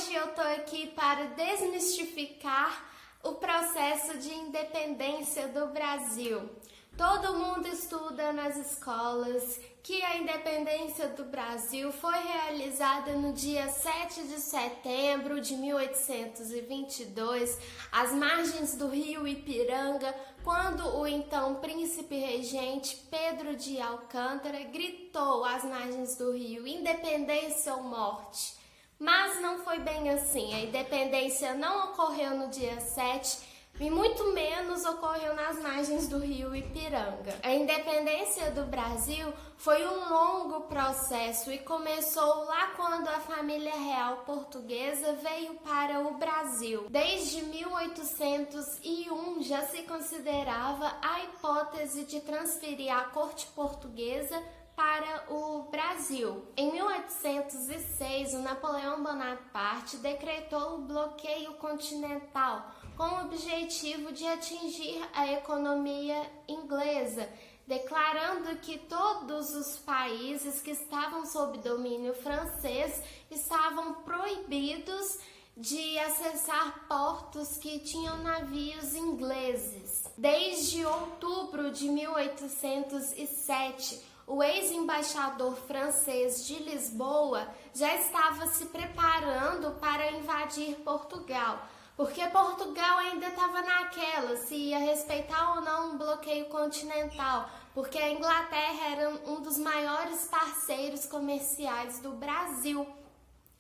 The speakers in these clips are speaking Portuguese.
Hoje eu tô aqui para desmistificar o processo de independência do Brasil. Todo mundo estuda nas escolas que a independência do Brasil foi realizada no dia 7 de setembro de 1822, às margens do rio Ipiranga, quando o então príncipe regente Pedro de Alcântara gritou às margens do rio: independência ou morte. Mas não foi bem assim. A independência não ocorreu no dia 7 e muito menos ocorreu nas margens do rio Ipiranga. A independência do Brasil foi um longo processo e começou lá quando a família real portuguesa veio para o Brasil. Desde 1801 já se considerava a hipótese de transferir a corte portuguesa para o Brasil. Em 1806, o Napoleão Bonaparte decretou o bloqueio continental com o objetivo de atingir a economia inglesa, declarando que todos os países que estavam sob domínio francês estavam proibidos de acessar portos que tinham navios ingleses. Desde outubro de 1807, o ex-embaixador francês de Lisboa já estava se preparando para invadir Portugal, porque Portugal ainda estava naquela, se ia respeitar ou não um bloqueio continental, porque a Inglaterra era um dos maiores parceiros comerciais do Brasil.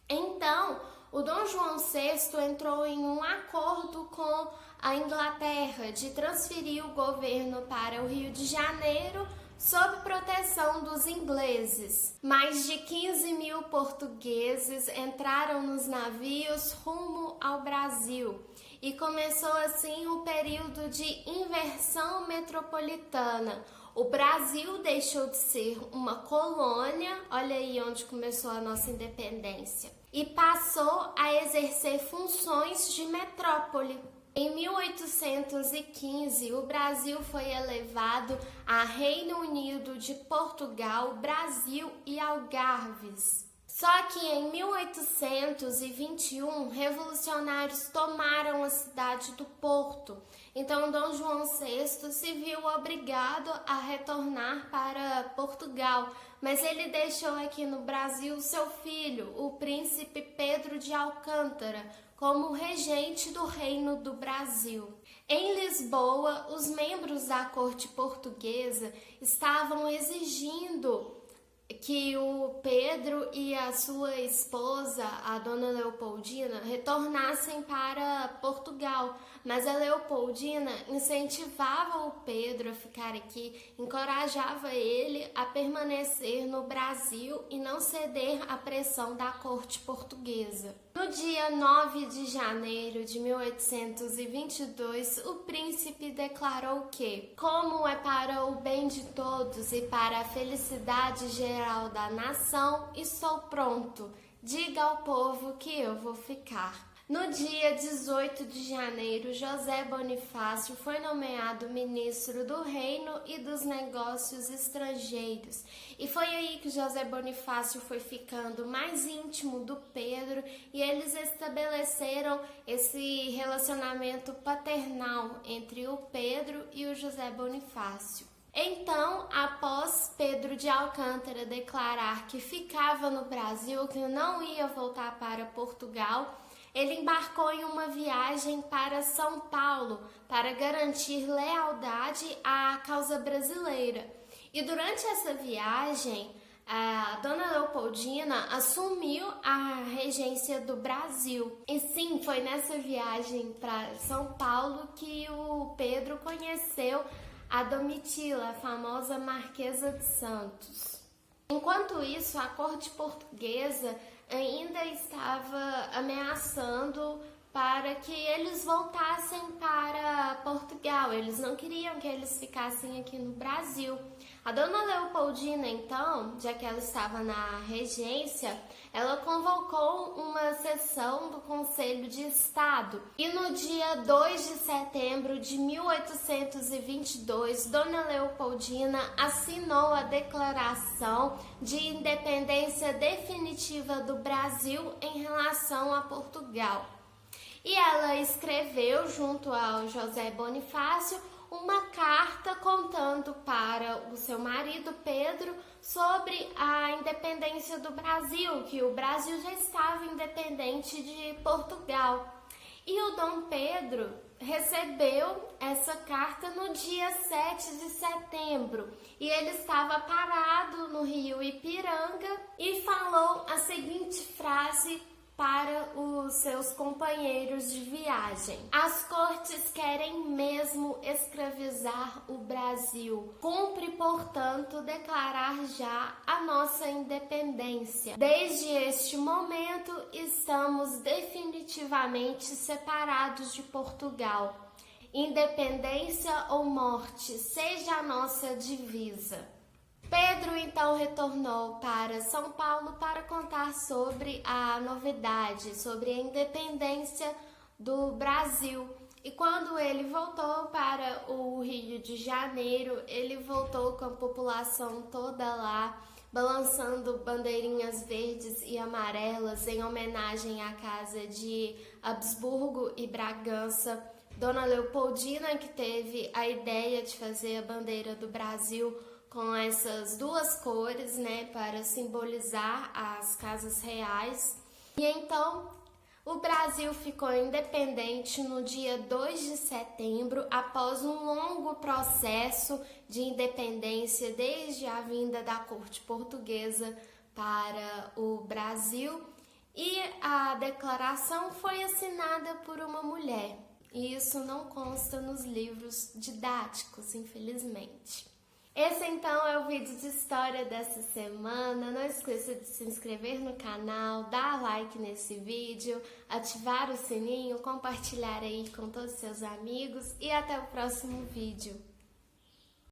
Então, o Dom João VI entrou em um acordo com a Inglaterra de transferir o governo para o Rio de Janeiro sob proteção dos ingleses. Mais de 15 mil portugueses entraram nos navios rumo ao Brasil e começou assim o período de inversão metropolitana. O Brasil deixou de ser uma colônia, olha aí onde começou a nossa independência, e passou a exercer funções de metrópole. Em 1815, o Brasil foi elevado a Reino Unido de Portugal, Brasil e Algarves. Só que em 1821, revolucionários tomaram a cidade do Porto. Então, Dom João VI se viu obrigado a retornar para Portugal, mas ele deixou aqui no Brasil seu filho, o príncipe Pedro de Alcântara, como regente do Reino do Brasil. Em Lisboa, os membros da corte portuguesa estavam exigindo que o Pedro e a sua esposa, a dona Leopoldina, retornassem para Portugal, mas a Leopoldina incentivava o Pedro a ficar aqui, encorajava ele a permanecer no Brasil e não ceder à pressão da corte portuguesa. No dia 9 de janeiro de 1822, o príncipe declarou que, como é para o bem de todos e para a felicidade geral da nação, estou pronto. Diga ao povo que eu vou ficar. No dia 18 de janeiro, José Bonifácio foi nomeado ministro do Reino e dos Negócios Estrangeiros. E foi aí que José Bonifácio foi ficando mais íntimo do Pedro e eles estabeleceram esse relacionamento paternal entre o Pedro e o José Bonifácio. Então, após Pedro de Alcântara declarar que ficava no Brasil, que não ia voltar para Portugal, ele embarcou em uma viagem para São Paulo para garantir lealdade à causa brasileira. E durante essa viagem, a dona Leopoldina assumiu a regência do Brasil. E sim, foi nessa viagem para São Paulo que o Pedro conheceu a Domitila, a famosa Marquesa de Santos. Enquanto isso, a corte portuguesa ainda estava ameaçando para que eles voltassem para Portugal. Eles não queriam que eles ficassem aqui no Brasil. A dona Leopoldina, então, já que ela estava na regência, ela convocou uma sessão do Conselho de Estado. E no dia 2 de setembro de 1822, dona Leopoldina assinou a Declaração de Independência Definitiva do Brasil em relação a Portugal. E ela escreveu, junto ao José Bonifácio, uma carta contando para o seu marido Pedro sobre a independência do Brasil, que o Brasil já estava independente de Portugal. E o Dom Pedro recebeu essa carta no dia 7 de setembro e ele estava parado no rio Ipiranga e falou a seguinte frase para os seus companheiros de viagem: as cortes querem mesmo escravizar o Brasil. Cumpre, portanto, declarar já a nossa independência. Desde este momento, estamos definitivamente separados de Portugal. Independência ou morte, seja a nossa divisa. Pedro então retornou para São Paulo para contar sobre a novidade, sobre a independência do Brasil. E quando ele voltou para o Rio de Janeiro, ele voltou com a população toda lá, balançando bandeirinhas verdes e amarelas em homenagem à casa de Habsburgo e Bragança. Dona Leopoldina, que teve a ideia de fazer a bandeira do Brasil com essas duas cores, né, para simbolizar as casas reais. E então o Brasil ficou independente no dia 2 de setembro, após um longo processo de independência desde a vinda da corte portuguesa para o Brasil. E a declaração foi assinada por uma mulher. E isso não consta nos livros didáticos, infelizmente. Esse então é o vídeo de história dessa semana. Não esqueça de se inscrever no canal, dar like nesse vídeo, ativar o sininho, compartilhar aí com todos os seus amigos e até o próximo vídeo.